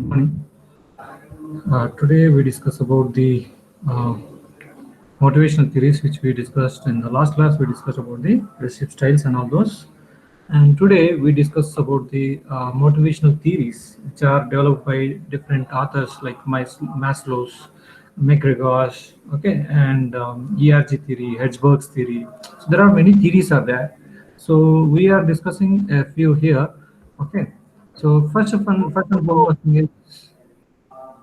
Morning. Today we discuss about the uh, motivational theories which we discussed in the last class. We discussed about the leadership styles and all those. And today we discuss about the motivational theories which are developed by different authors like Maslow's, McGregor's, okay, and ERG theory, Hedgeberg's theory. So there are many theories are there. So we are discussing a few here. Okay. So first and foremost thing is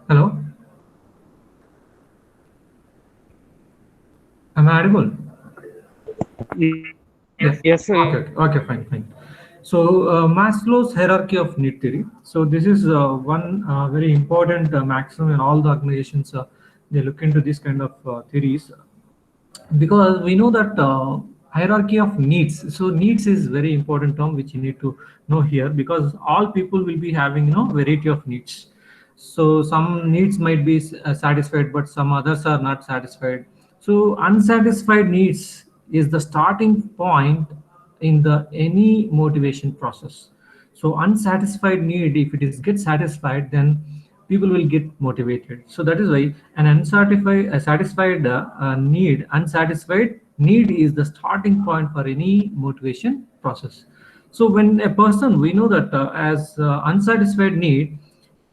hello. Am I audible? Yes. Yes, sir. Okay. Okay. Okay. Fine. Fine. So Maslow's hierarchy of need theory. So this is one very important maxim in all the organizations. They look into this kind of theories because we know that hierarchy of needs. So needs is very important term which you need to know here because all people will be having variety of needs. So some needs might be satisfied, but some others are not satisfied. So unsatisfied needs is the starting point in the any motivation process. So unsatisfied need, if it is get satisfied, then people will get motivated. So that is why an satisfied need, unsatisfied need is the starting point for any motivation process. So when a person, we know that as unsatisfied need,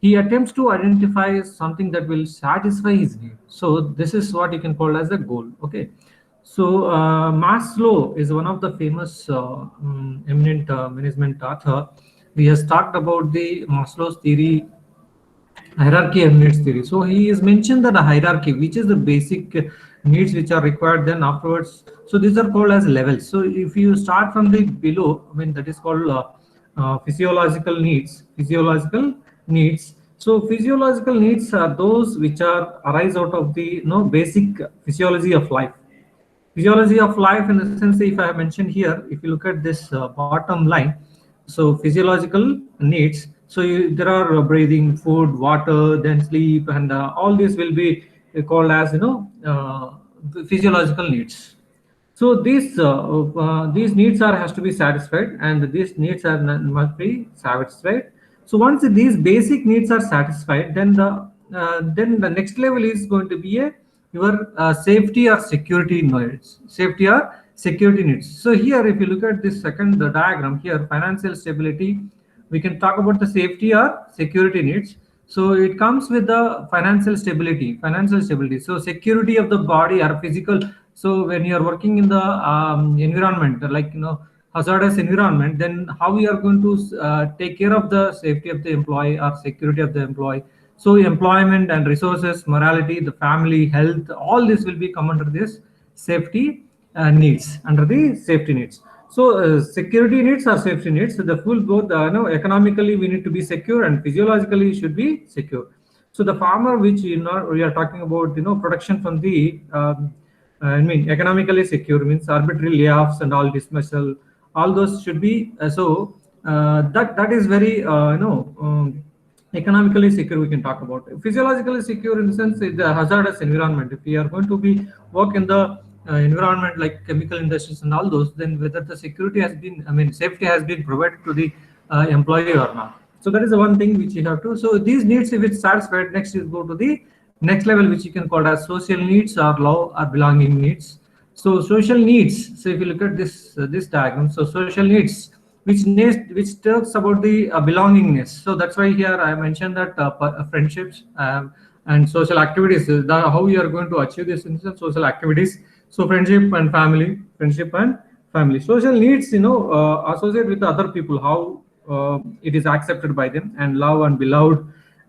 he attempts to identify something that will satisfy his need. So this is what you can call as a goal. Okay. So Maslow is one of the famous eminent management author. We has talked about the Maslow's theory, hierarchy of needs theory. So he is mentioned that a hierarchy, which is the basic needs which are required, then afterwards, so these are called as levels. So if you start from the below, I mean that is called physiological needs. Physiological needs. So physiological needs are those which are arise out of the basic physiology of life. Physiology of life in the sense, if I have mentioned here, if you look at this bottom line, so physiological needs, so there are breathing, food, water, then sleep, and all these will be called as physiological needs. So these needs are has to be satisfied, and these needs are must be satisfied. So once these basic needs are satisfied, then the next level is going to be a your safety or security needs. Safety or security needs. So here, if you look at this second diagram here, financial stability, we can talk about the safety or security needs. So it comes with the financial stability. Financial stability. So security of the body or physical. So when you are working in the environment, like hazardous environment, then how we are going to take care of the safety of the employee or security of the employee. So employment and resources, morality, the family, health, all this will be come under this safety needs, under the safety needs. So security needs or safety needs. So the full both, economically we need to be secure and physiologically should be secure. So the farmer, which we are talking about, production from the I mean, economically secure means arbitrary layoffs and all dismissal, all those should be that is very economically secure. We can talk about physiologically secure in the sense the hazardous environment. If we are going to be work in the environment like chemical industries and all those, then whether the security has been, I mean, safety has been provided to the employee or not. So that is the one thing which you have to. So these needs, if it's satisfied, next is go to the next level, which you can call as social needs or love or belonging needs. So social needs. So if you look at this diagram, so social needs, which talks about the belongingness. So that's why here I mentioned that friendships and social activities. How we are going to achieve this in social activities. So friendship and family. Social needs, associate with other people. How it is accepted by them, and love and beloved,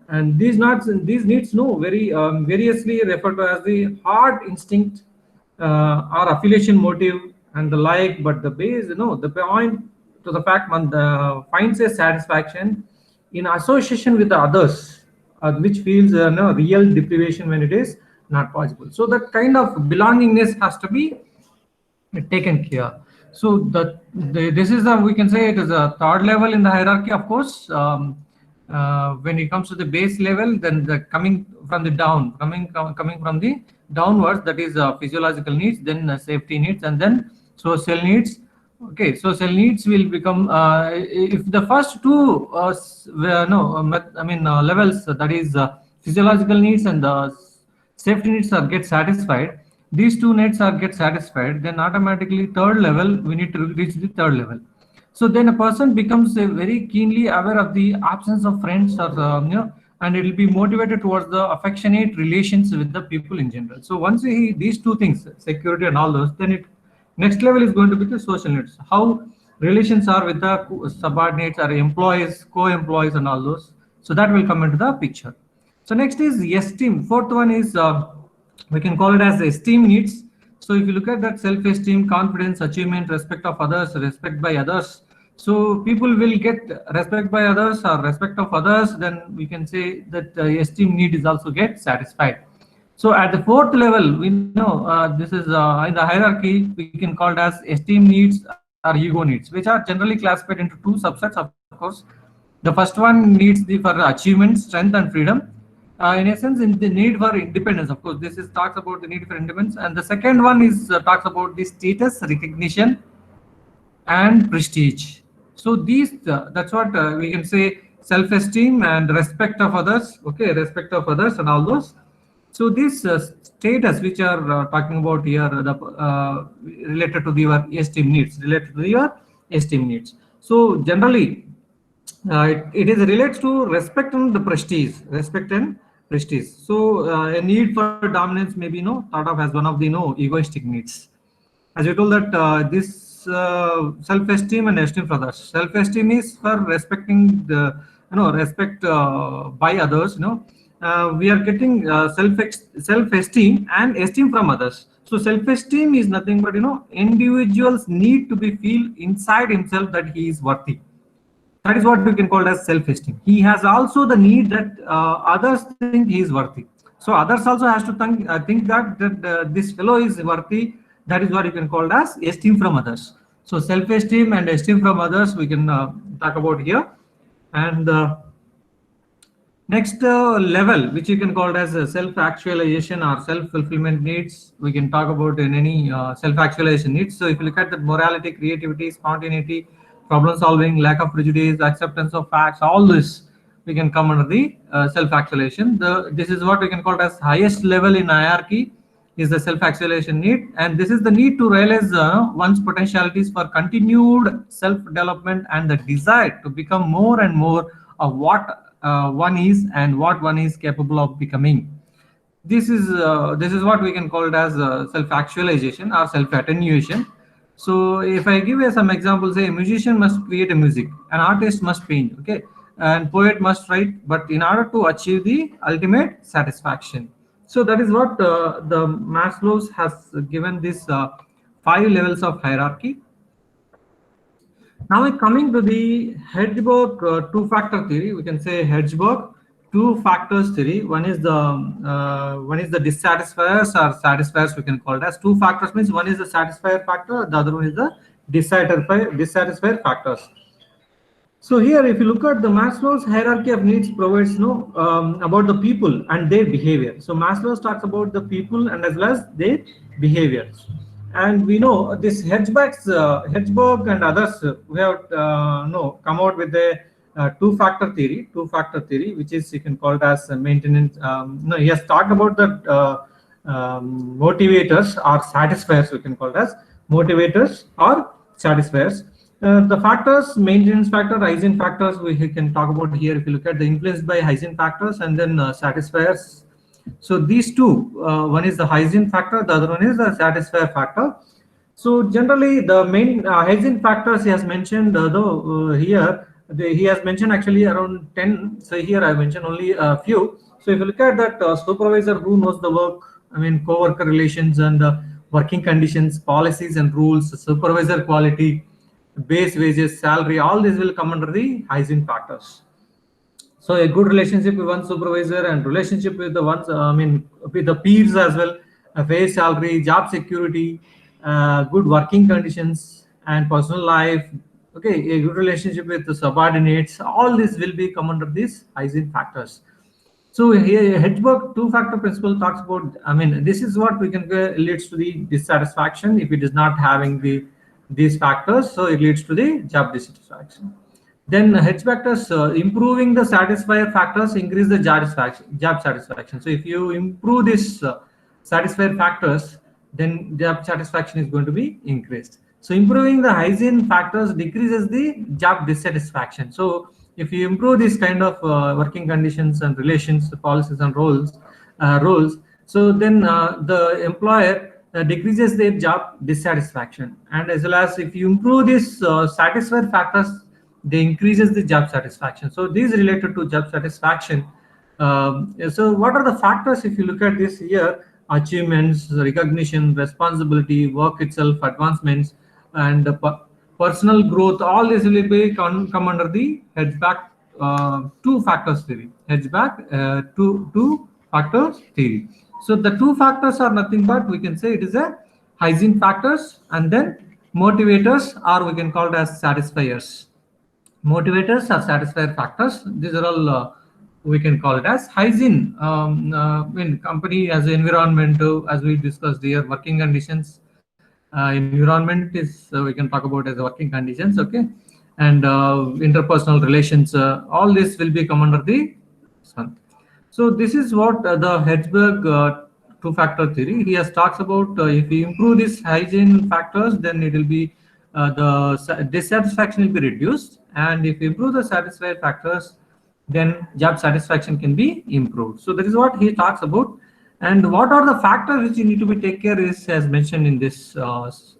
and these needs very variously referred to as the heart instinct or affiliation motive and the like. But the base, the point to the fact one finds a satisfaction in association with the others, which feels no real deprivation when it is not possible. So that kind of belongingness has to be taken care. So this is the, we can say it is a third level in the hierarchy. Of course, when it comes to the base level, then the coming from the down, coming from the downwards, that is physiological needs, then safety needs, and then social needs, Okay, social needs will become if the first two no I mean levels, that is physiological needs and safety needs are get satisfied. These two needs are get satisfied, then automatically third level we need to reach the third level. So then a person becomes very keenly aware of the absence of friends, or and it will be motivated towards the affectionate relations with the people in general. So once he these two things, security and all those, then it next level is going to be the social needs. How relations are with the subordinates or employees, co-employees, and all those. So that will come into the picture. So next is esteem. Fourth one is we can call it as esteem needs. So if you look at that, self-esteem, confidence, achievement, respect of others, respect by others. So people will get respect by others or respect of others. Then we can say that esteem need is also get satisfied. So at the fourth level, we know this is in the hierarchy, we can call it as esteem needs or ego needs, which are generally classified into two subsets, of course. The first one needs the for achievement, strength, and freedom. In essence, in the need for independence. Of course, this is talks about the need for independence, and the second one is talks about the status, recognition, and prestige. So these that's what we can say, self-esteem and respect of others. Okay, respect of others and all those. So these status which are talking about here, the related to your esteem needs, related to your esteem needs. So generally it is relates to respect and the prestige, respect and prestige. So a need for dominance may be thought of as one of the egoistic needs. As you told that this self-esteem and esteem for others. Self-esteem is for respecting the respect by others. We are getting self-esteem and esteem from others. So self-esteem is nothing but individuals need to be feel inside himself that he is worthy. That is what we can call as self-esteem. He has also the need that others think he is worthy. So others also has to think that this fellow is worthy. That is what you can call as esteem from others. So self-esteem and esteem from others we can talk about here. And next level, which you can call as self-actualization or self-fulfillment needs, we can talk about in any self-actualization needs. So if you look at the morality, creativity, spontaneity, problem solving, lack of prejudice, acceptance of facts, all this we can come under the self-actualization. This is what we can call as highest level in hierarchy is the self-actualization need, and this is the need to realize one's potentialities for continued self-development and the desire to become more and more of what one is and what one is capable of becoming. This is what we can call it as self-actualization or self-attenuation. So if I give you some examples, say a musician must create a music, an artist must paint, okay, and poet must write, but in order to achieve the ultimate satisfaction. So that is what the Maslow's has given this 5 levels of hierarchy. Now we're coming to the Hertzberg two-factor theory. We can say Hertzberg two factors theory. One is the dissatisfiers or satisfiers. We can call it as two factors. Means one is the satisfier factor, the other one is the dissatisfier factors. So here, if you look at the Maslow's hierarchy of needs, provides about the people and their behavior. So Maslow talks about the people and as well as their behaviors. And we know this Hertzberg and others who have come out with a two-factor theory, which is you can call it as maintenance. No, he has talked about the motivators or satisfiers. We can call it as motivators or satisfiers. The factors, maintenance factor, Eigen factors, we can talk about here. If you look at the influenced by Eigen factors and then satisfiers. So these two, one is the hygiene factor, the other one is the satisfier factor. So generally, the main hygiene factors he has mentioned, though here he has mentioned actually around 10. So here I mentioned only a few. So if you look at that supervisor who knows the work, I mean co-worker relations and working conditions, policies and rules, supervisor quality, base wages, salary, all these will come under the hygiene factors. So a good relationship with one supervisor and relationship with the ones, with the peers as well, a fair salary, job security, good working conditions, and personal life. Okay, a good relationship with the subordinates. All this will be come under these hygiene factors. So here, Hertzberg two-factor principle talks about. I mean, this is what we can leads to the dissatisfaction if it is not having the these factors, so it leads to the job dissatisfaction. Then H factors, improving the satisfier factors increase the job satisfaction. So if you improve this satisfier factors, then job satisfaction is going to be increased. So improving the hygiene factors decreases the job dissatisfaction. So if you improve this kind of working conditions and relations, policies and roles, so then the employer decreases their job dissatisfaction, and as well as if you improve this satisfier factors, they increases the job satisfaction. So these related to job satisfaction. So what are the factors if you look at this here? Achievements, recognition, responsibility, work itself, advancements, and personal growth. All this will be come under the Hedgeback two factors theory. Hedgeback two factors theory. So the two factors are nothing but we can say it is a hygiene factors and then motivators, or we can call it as satisfiers. Motivators are satisfier factors. These are all we can call it as hygiene. In company as environment, as we discussed here, working conditions. Environment is we can talk about as working conditions, okay, and interpersonal relations. All this will be come under the sun. So this is what the Hertzberg two-factor theory. He has talks about if we improve these hygiene factors, then it will be the dissatisfaction will be reduced, and if we improve the satisfier factors, then job satisfaction can be improved. So that is what he talks about. And what are the factors which you need to be take care is as mentioned in this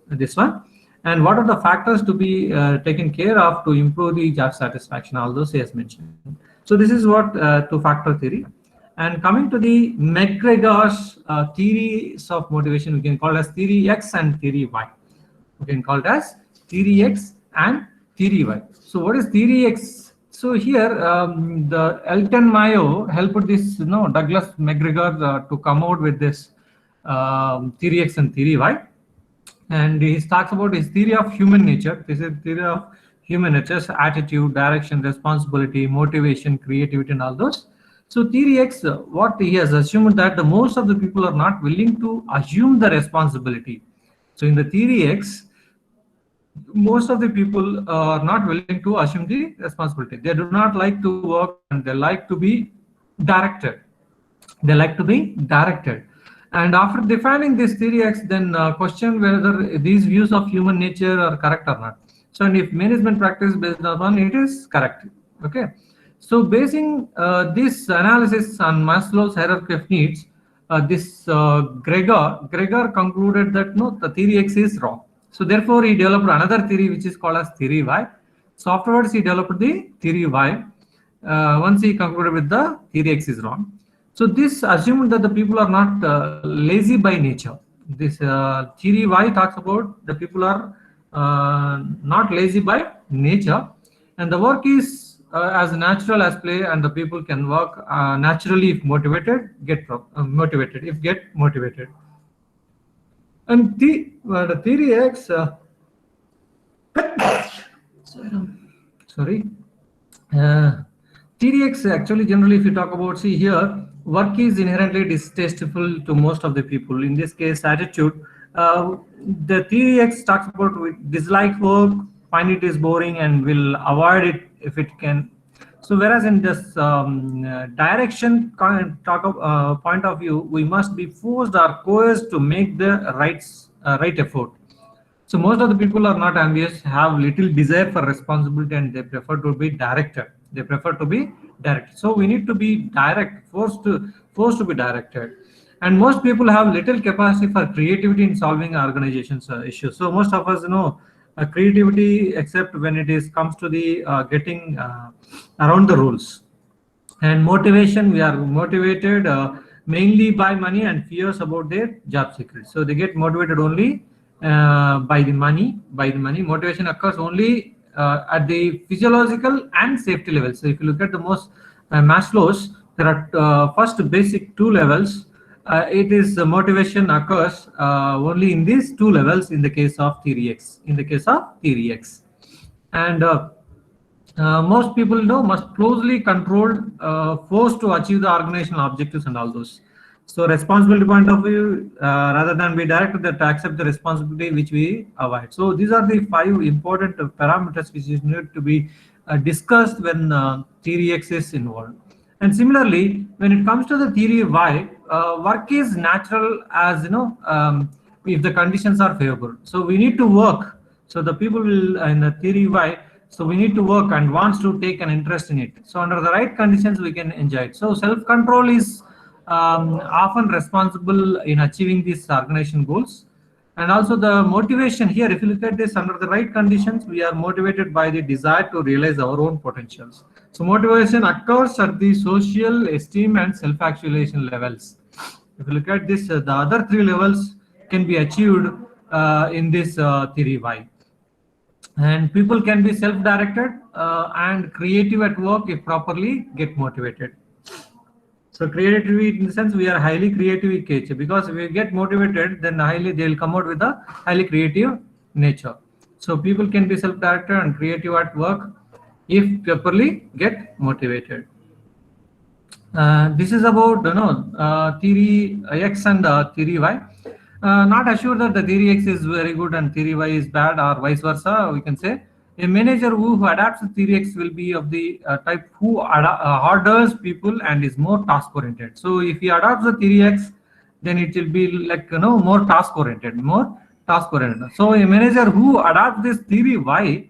this one, and what are the factors to be taken care of to improve the job satisfaction, all those he has mentioned. So this is what two-factor theory. And coming to the McGregor's theories of motivation, we can call as theory X and theory Y. We can call it as theory X and theory Y. So what is theory X? So here the Elton Mayo helped this Douglas McGregor to come out with this theory X and theory Y, and he talks about his theory of human nature. This is theory of human nature: attitude, direction, responsibility, motivation, creativity, and all those. So theory X, what he has assumed that the most of the people are not willing to assume the responsibility. So in the theory X, most of the people are not willing to assume the responsibility. They do not like to work and they like to be directed. They like to be directed. And after defining this theory X, then question whether these views of human nature are correct or not. So, and if management practice based on one, it is correct. Okay. So basing this analysis on Maslow's hierarchy of needs, Gregor concluded that no, the theory X is wrong. So therefore, he developed another theory which is called as theory Y. So afterwards, he developed the theory Y. Once he concluded with the theory X is wrong. So this assumed that the people are not lazy by nature. This theory Y talks about the people are not lazy by nature, and the work is as natural as play, and the people can work naturally if motivated, get motivated. And the theory X, theory X actually generally, if you talk about, see here, work is inherently distasteful to most of the people. In this case, attitude. The theory X talks about we dislike work, find it is boring, and will avoid it if it can. So whereas in this direction point of view, we must be forced or coerced to make the right effort. So most of the people are not ambitious, have little desire for responsibility, and they prefer to be directed. They prefer to be directed. So we need to be direct, forced to be directed. And most people have little capacity for creativity in solving organizations issues. So most of us creativity, except when it comes to the getting around the rules. And motivation, we are motivated mainly by money and fears about their job security. So they get motivated only by the money. Motivation occurs only at the physiological and safety level. So if you look at the most Maslow's, there are first basic two levels. It is motivation occurs only in these two levels in the case of theory X. And most people must closely controlled, forced to achieve the organizational objectives and all those. So responsibility point of view, rather than be directed to accept the responsibility which we avoid. So these are the 5 important parameters which is need to be discussed when theory X is involved. And similarly, when it comes to the theory Y, work is natural as if the conditions are favorable. So we need to work. So the people will in the theory Y. So we need to work and wants to take an interest in it. So under the right conditions, we can enjoy it. So self-control is often responsible in achieving these organization goals. And also the motivation here, if you look at this under the right conditions, we are motivated by the desire to realize our own potentials. So motivation occurs at the social esteem and self-actualization levels. If you look at this, the other 3 levels can be achieved in this theory Y. And people can be self-directed and creative at work if properly get motivated. So creativity in the sense we are highly creative in nature, because if we get motivated, then they'll come out with a highly creative nature. So people can be self-directed and creative at work if properly get motivated. This is about theory X and theory Y. Not assured that the theory X is very good and theory Y is bad, or vice versa. We can say a manager who adapts to theory X will be of the type who orders people and is more task oriented. So if he adopts the theory X, then it will be like more task oriented, So a manager who adopts this theory Y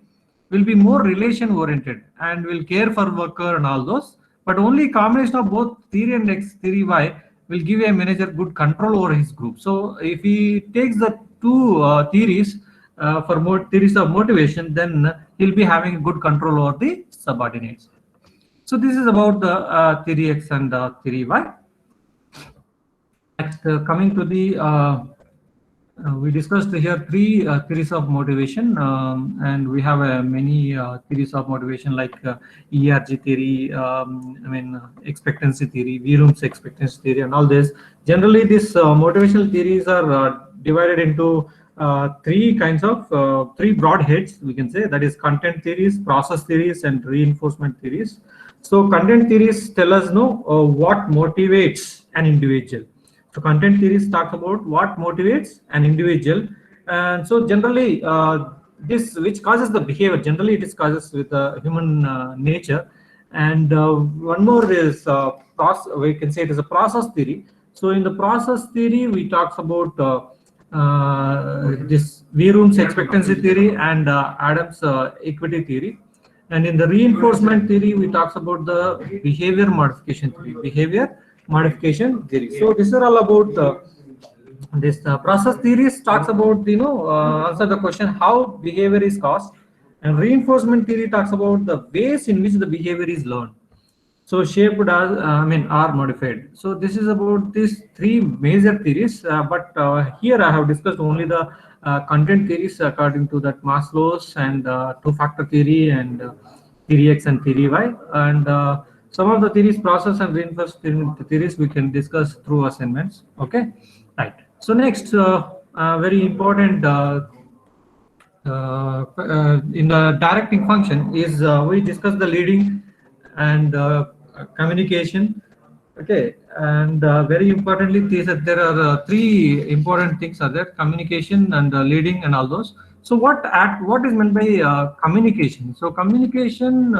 will be more relation oriented and will care for worker and all those. But only combination of both theory and X, theory Y will give a manager good control over his group. So if he takes the 2 theories for more theories of motivation, then he'll be having a good control over the subordinates. So this is about the theory X and theory Y. Next, coming to the we discussed here 3 theories of motivation, and we have many theories of motivation like ERG theory, expectancy theory, Vroom's expectancy theory, and all this. Generally, these motivational theories are divided into 3 kinds of 3 broad heads, we can say, that is content theories, process theories, and reinforcement theories. So content theories tell us what motivates an individual. So content theories talk about what motivates an individual, and so generally this which causes the behavior. Generally, it is causes with human nature, and one more is we can say it is a process theory. So in the process theory, we talk about this Vroom's expectancy theory and Adams equity theory. And in the reinforcement theory, we talk about the behavior modification theory. So this is all about this process theories talks about answer the question how behavior is caused, and reinforcement theory talks about the ways in which the behavior is learned. So shaped as are modified. So this is about these 3 major theories, but here I have discussed only the content theories according to that Maslow's and 2-factor theory and theory X and theory Y, and some of the theories, process and reinforcement theories, we can discuss through assignments. Okay, right. So next, very important in the directing function is we discuss the leading and communication. Okay, and very importantly, there are 3 important things are there: communication and leading and all those. So what is meant by communication? So communication,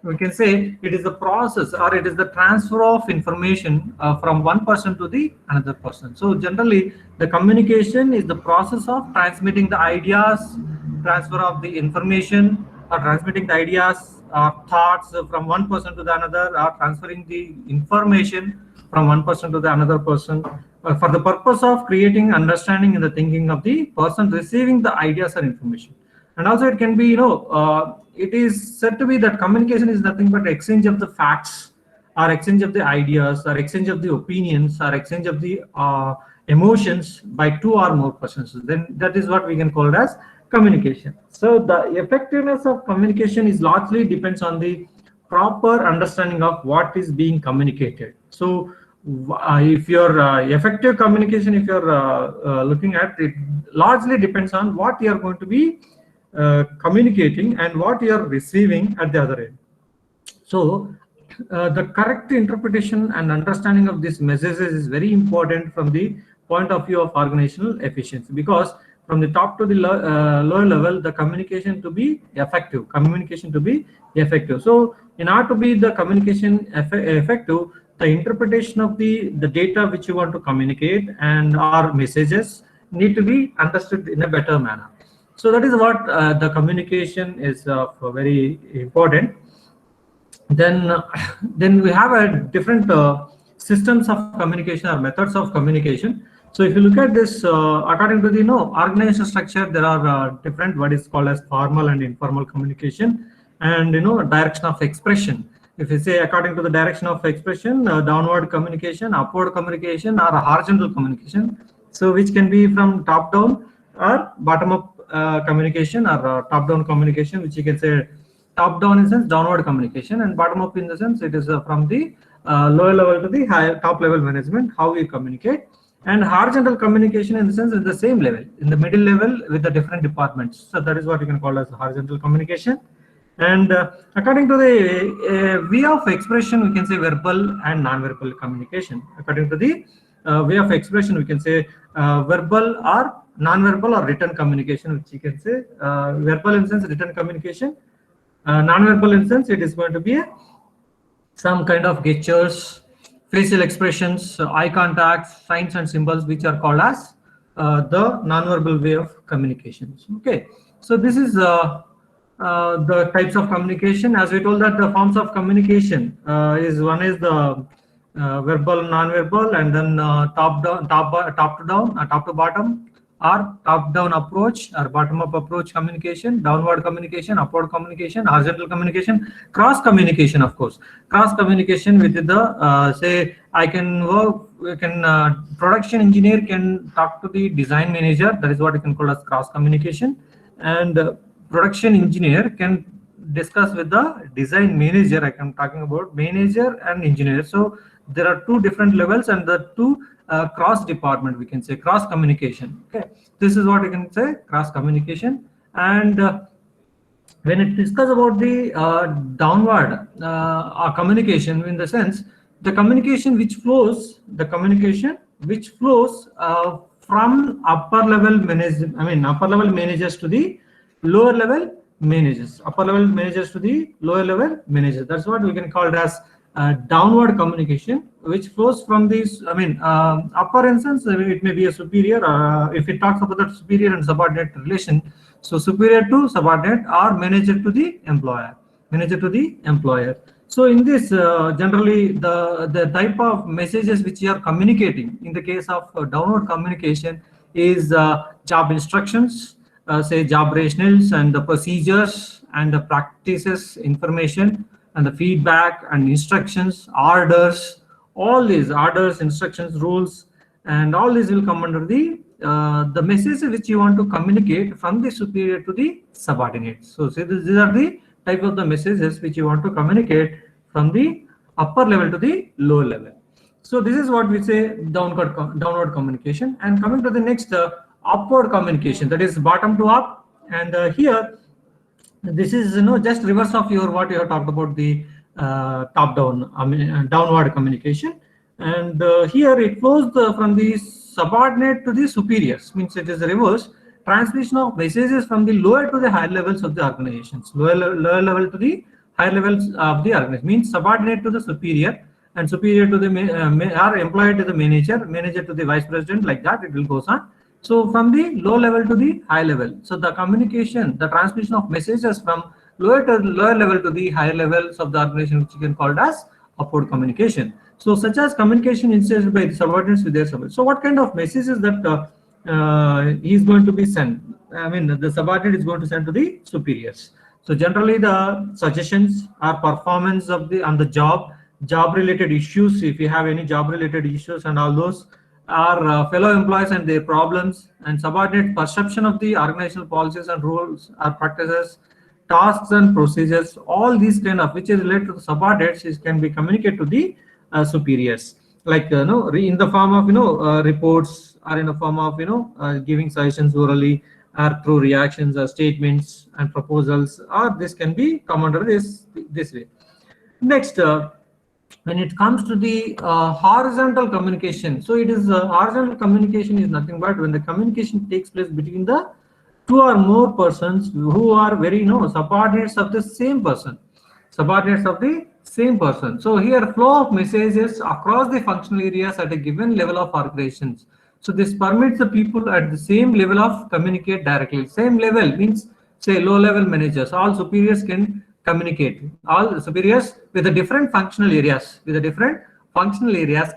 we can say it is the process or it is the transfer of information from one person to the another person. So generally, the communication is the process of transmitting the ideas, transfer of the information, or transmitting the ideas or thoughts from one person to the another, or transferring the information from one person to the another person for the purpose of creating understanding in the thinking of the person receiving the ideas or information. And also it can be, it is said to be that communication is nothing but exchange of the facts, or exchange of the ideas, or exchange of the opinions, or exchange of the emotions by 2 or more persons. Then that is what we can call it as communication. So the effectiveness of communication is largely depends on the proper understanding of what is being communicated. So if your effective communication, if you're looking at it, largely depends on what you are going to be communicating and what you are receiving at the other end. So the correct interpretation and understanding of these messages is very important from the point of view of organizational efficiency, because from the top to the lower level, the communication to be effective. So in order to be the communication effective, the interpretation of the data which you want to communicate and our messages need to be understood in a better manner. So that is what the communication is very important. Then then we have a different systems of communication or methods of communication. So if you look at this, according to the organizational structure, there are different what is called as formal and informal communication, and direction of expression. If you say according to the direction of expression, downward communication, upward communication, or horizontal communication, so which can be from top down or bottom up communication, or top down communication, which you can say top down in the sense downward communication, and bottom up in the sense it is from the lower level to the higher top level management, how we communicate. And horizontal communication in the sense is the same level, in the middle level with the different departments. So that is what you can call as horizontal communication. And according to the way of expression, we can say verbal and non-verbal communication. According to the way of expression, we can say verbal or non-verbal or written communication, which you can say verbal in sense written communication. Non-verbal instance, it is going to be some kind of gestures, facial expressions, eye contact, signs and symbols, which are called as the non-verbal way of communications. Okay, so this is the types of communication. As we told that the forms of communication is one is the verbal, non-verbal, and then top to down, top to bottom, or top-down approach or bottom-up approach communication, downward communication, upward communication, horizontal communication, cross communication, of course. Cross communication with the say I can work, production engineer can talk to the design manager. That is what you can call as cross communication, and production engineer can discuss with the design manager. I am talking about manager and engineer. So there are two different levels, and the two cross department, we can say cross communication. Okay, this is what you can say cross communication. And when it discuss about the downward communication, in the sense the communication which flows from upper level managers to the lower level managers, upper level managers to the lower level managers. That's what we can call it as downward communication, which flows from this, upper instance, it may be a superior, if it talks about the superior and subordinate relation, so superior to subordinate or manager to the employer. So in this, generally the type of messages which you are communicating in the case of downward communication is job instructions, say job rationales and the procedures and the practices information, and the feedback and instructions, orders, all these orders, instructions, rules, and all these will come under the message which you want to communicate from the superior to the subordinate. So these are the type of the messages which you want to communicate from the upper level to the lower level. So this is what we say downward communication. And coming to the next upward communication, that is bottom to up. And here this is just reverse of your what you have talked about, the top down, downward communication. And here it flows from the subordinate to the superiors, means it is a reverse transmission of messages from the lower to the higher levels of the organizations. Lower level to the higher levels of the organization, means subordinate to the superior, and superior to the or employee to the manager to the vice president, like that it will goes on. So from the low level to the high level. So the communication, the transmission of messages from lower level to the higher levels of the organization, which you can call as upward communication. So such as communication initiated by the subordinates with their subordinates. So what kind of messages that he is going to be sent? The subordinate is going to send to the superiors. So generally the suggestions or performance of on the job related issues, if you have any job related issues, and all those are fellow employees and their problems, and subordinate perception of the organizational policies and rules or practices, tasks and procedures, all these kind of which is related to the subordinates can be communicated to the superiors, like in the form of reports, or in the form of giving suggestions orally, or through reactions or statements and proposals, or this can be come under this way. Next, when it comes to the horizontal communication, so it is horizontal communication is nothing but when the communication takes place between the two or more persons who are very subordinates of the same person, subordinates of the same person. So here flow of messages across the functional areas at a given level of organizations. So this permits the people at the same level of communicate directly. Same level means say low level managers, all superiors can communicate. All superiors with the different functional areas,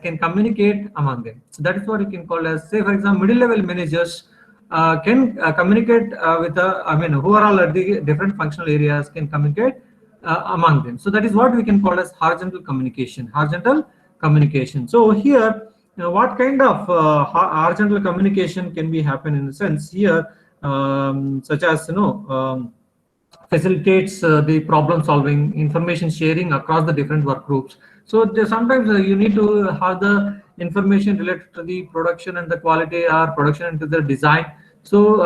can communicate among them. So that is what you can call as, say for example, middle level managers can communicate with the, who are all at the different functional areas can communicate among them. So that is what we can call as horizontal communication. Horizontal communication. So here, what kind of horizontal communication can be happen in the sense here, such as facilitates the problem solving, information sharing across the different work groups. So sometimes you need to have the information related to the production and the quality or production into the design. So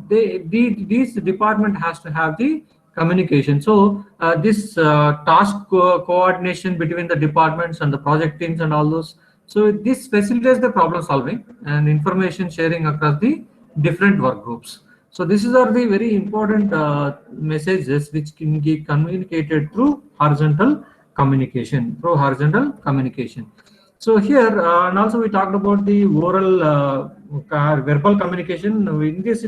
this department has to have the communication. So this task coordination between the departments and the project teams and all those. So this facilitates the problem solving and information sharing across the different work groups. So these are the very important messages which can be communicated through horizontal communication. So here, and also we talked about the oral, verbal communication. In this,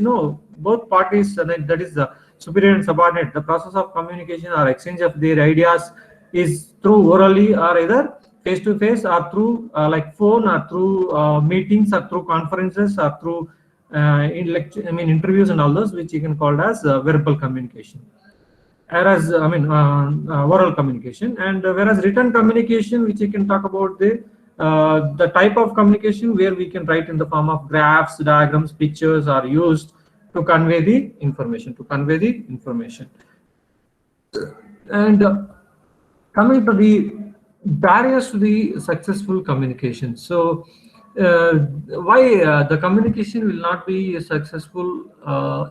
both parties, that is the superior and subordinate, the process of communication or exchange of their ideas is through orally or either face to face or through like phone or through meetings or through conferences or through interviews and all those, which you can call as verbal communication. Whereas oral communication, and whereas written communication, which you can talk about the type of communication where we can write in the form of graphs, diagrams, pictures are used to convey the information. And coming to the barriers to the successful communication. So why the communication will not be successful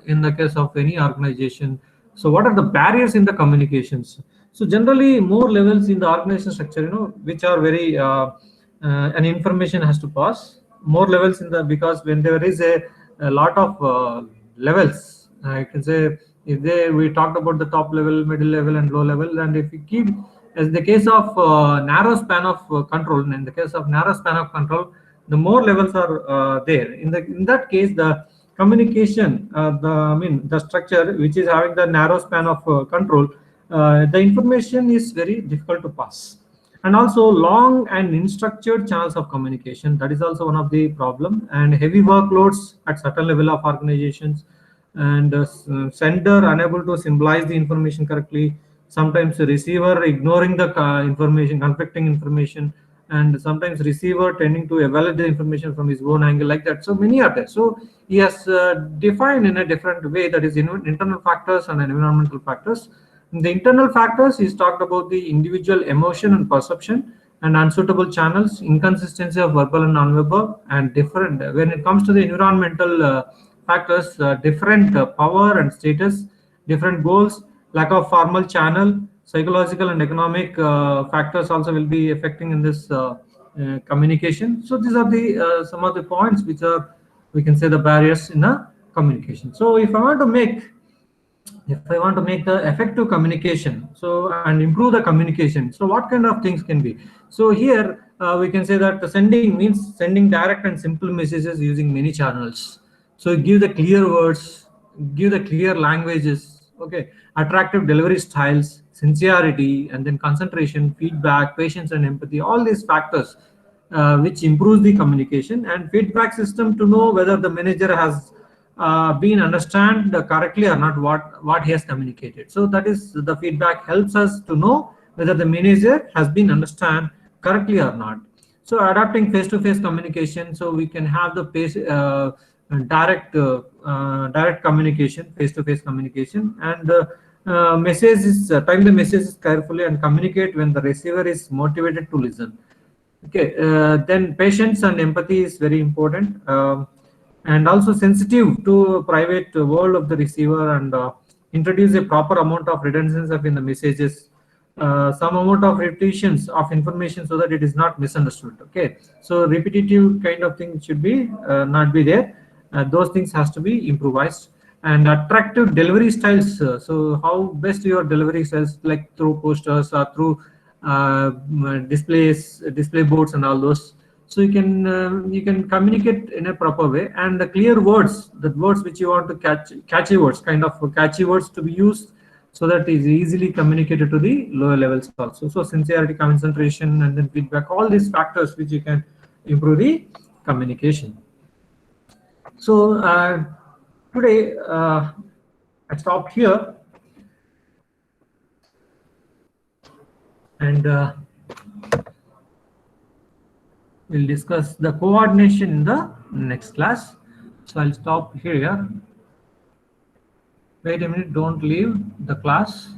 in the case of any organization. So what are the barriers in the communications? So generally more levels in the organization structure, which are very an information has to pass more levels in the, because when there is a lot of levels, I can say, if we talked about the top level, middle level and low level, and if we keep as the case of narrow span of control, in the case of narrow span of control, the more levels are there. In that case, the communication, the structure which is having the narrow span of control, the information is very difficult to pass. And also long and unstructured channels of communication, that is also one of the problem, and heavy workloads at certain level of organizations, and sender unable to symbolize the information correctly, sometimes the receiver ignoring the information, conflicting information, and sometimes receiver tending to evaluate the information from his own angle, like that. So many are there. So he has defined in a different way, that is internal factors and environmental factors. In the internal factors, he's talked about the individual emotion and perception and unsuitable channels, inconsistency of verbal and non-verbal, and different. When it comes to the environmental factors, different power and status, different goals, lack of formal channel, psychological and economic factors also will be affecting in this communication. So these are the some of the points which are, we can say, the barriers in a communication. So if I want to make the effective communication, so and improve the communication, so what kind of things can be? So here we can say that the sending means sending direct and simple messages using many channels. So give the clear words, give the clear languages, okay, attractive delivery styles, sincerity, and then concentration, feedback, patience, and empathy, all these factors which improves the communication. And feedback system to know whether the manager has been understand correctly or not what he has communicated. So that is, the feedback helps us to know whether the manager has been understand correctly or not. So adapting face-to-face communication, so we can have the direct communication, face-to-face communication, and message is time the messages carefully and communicate when the receiver is motivated to listen. Okay, then patience and empathy is very important, and also sensitive to private world of the receiver, and introduce a proper amount of redundancy in the messages, some amount of repetitions of information so that it is not misunderstood. Okay, so repetitive kind of thing should be not be there. Those things has to be improvised. And attractive delivery styles. So how best your delivery styles, like through posters or through displays, display boards, and all those. So you can communicate in a proper way, and the clear words, the words which you want to catch, catchy words, kind of catchy words to be used, so that is easily communicated to the lower levels also. So sincerity, concentration, and then feedback, all these factors which you can improve the communication. So today I stopped here, and we'll discuss the coordination in the next class. So I'll stop here. Wait a minute, don't leave the class.